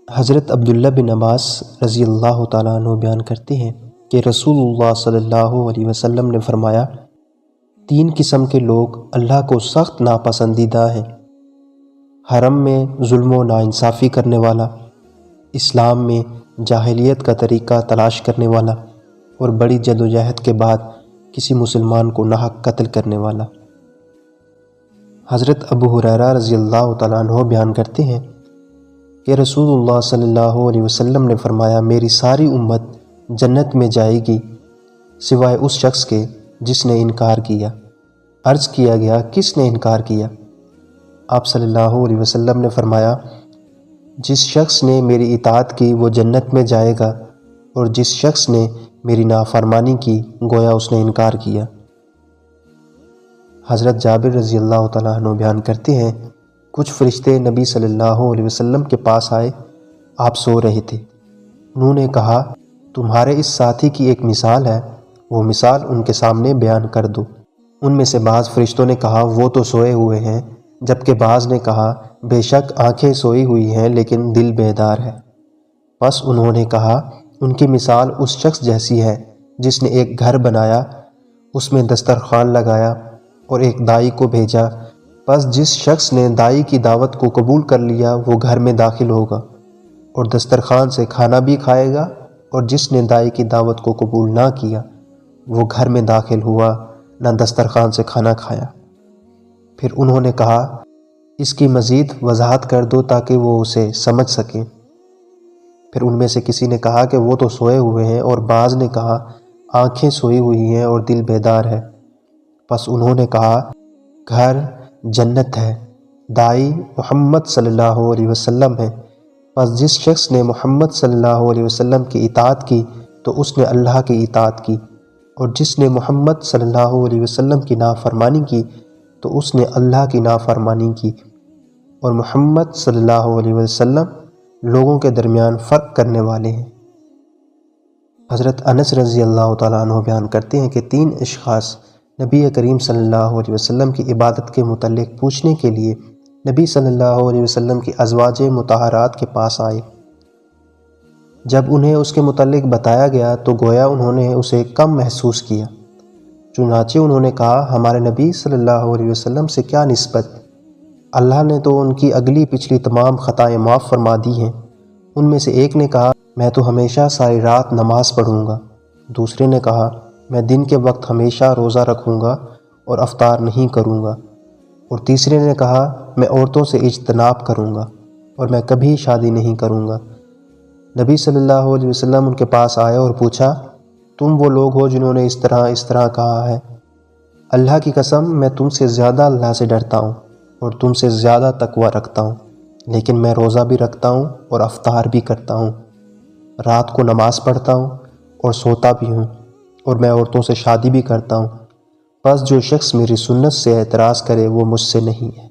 حضرت عبداللہ بن عباس رضی اللہ تعالیٰ عنہ بیان کرتے ہیں کہ رسول اللہ صلی اللہ علیہ وسلم نے فرمایا، 3 قسم کے لوگ اللہ کو سخت ناپسندیدہ ہیں: حرم میں ظلم و ناانصافی کرنے والا، اسلام میں جاہلیت کا طریقہ تلاش کرنے والا، اور بڑی جدوجہد کے بعد کسی مسلمان کو ناحق قتل کرنے والا۔ حضرت ابو ہریرہ رضی اللہ تعالیٰ عنہ بیان کرتے ہیں کہ رسول اللہ صلی اللہ علیہ وسلم نے فرمایا، میری ساری امت جنت میں جائے گی سوائے اس شخص کے جس نے انکار کیا۔ عرض کیا گیا، کس نے انکار کیا؟ آپ صلی اللہ علیہ وسلم نے فرمایا، جس شخص نے میری اطاعت کی وہ جنت میں جائے گا، اور جس شخص نے میری نافرمانی کی گویا اس نے انکار کیا۔ حضرت جابر رضی اللہ تعالیٰ عنہ بیان کرتے ہیں، کچھ فرشتے نبی صلی اللہ علیہ وسلم کے پاس آئے، آپ سو رہے تھے۔ انہوں نے کہا، تمہارے اس ساتھی کی ایک مثال ہے، وہ مثال ان کے سامنے بیان کر دو۔ ان میں سے بعض فرشتوں نے کہا، وہ تو سوئے ہوئے ہیں، جبکہ بعض نے کہا، بے شک آنکھیں سوئی ہوئی ہیں لیکن دل بیدار ہے۔ پس انہوں نے کہا، ان کی مثال اس شخص جیسی ہے جس نے ایک گھر بنایا، اس میں دسترخوان لگایا اور ایک داعی کو بھیجا۔ پس جس شخص نے داعی کی دعوت کو قبول کر لیا وہ گھر میں داخل ہوگا اور دسترخوان سے کھانا بھی کھائے گا، اور جس نے داعی کی دعوت کو قبول نہ کیا وہ گھر میں داخل ہوا نہ دسترخوان سے کھانا کھایا۔ پھر انہوں نے کہا، اس کی مزید وضاحت کر دو تاکہ وہ اسے سمجھ سکیں۔ پھر ان میں سے کسی نے کہا کہ وہ تو سوئے ہوئے ہیں، اور بعض نے کہا آنکھیں سوئی ہوئی ہیں اور دل بیدار ہے۔ پس انہوں نے کہا، گھر جنت ہے، داعی محمد صلی اللہ علیہ وسلم ہے۔ پس جس شخص نے محمد صلی اللہ علیہ وسلم کی اطاعت کی تو اس نے اللہ کی اطاعت کی، اور جس نے محمد صلی اللہ علیہ وسلم کی نافرمانی کی تو اس نے اللہ کی نافرمانی کی، اور محمد صلی اللہ علیہ وسلم لوگوں کے درمیان فرق کرنے والے ہیں۔ حضرت انس رضی اللہ تعالیٰ عنہ بیان کرتے ہیں کہ 3 اشخاص نبی کریم صلی اللہ علیہ وسلم کی عبادت کے متعلق پوچھنے کے لیے نبی صلی اللہ علیہ وسلم کی ازواج مطہرات کے پاس آئے۔ جب انہیں اس کے متعلق بتایا گیا تو گویا انہوں نے اسے کم محسوس کیا، چنانچہ انہوں نے کہا، ہمارے نبی صلی اللہ علیہ وسلم سے کیا نسبت؟ اللہ نے تو ان کی اگلی پچھلی تمام خطائیں معاف فرما دی ہیں۔ ان میں سے ایک نے کہا، میں تو ہمیشہ ساری رات نماز پڑھوں گا۔ دوسرے نے کہا، میں دن کے وقت ہمیشہ روزہ رکھوں گا اور افطار نہیں کروں گا۔ اور تیسرے نے کہا، میں عورتوں سے اجتناب کروں گا اور میں کبھی شادی نہیں کروں گا۔ نبی صلی اللہ علیہ وسلم ان کے پاس آئے اور پوچھا، تم وہ لوگ ہو جنہوں نے اس طرح کہا ہے؟ اللہ کی قسم، میں تم سے زیادہ اللہ سے ڈرتا ہوں اور تم سے زیادہ تقوی رکھتا ہوں، لیکن میں روزہ بھی رکھتا ہوں اور افطار بھی کرتا ہوں، رات کو نماز پڑھتا ہوں اور سوتا بھی ہوں، اور میں عورتوں سے شادی بھی کرتا ہوں۔ بس جو شخص میری سنت سے اعتراض کرے وہ مجھ سے نہیں ہے۔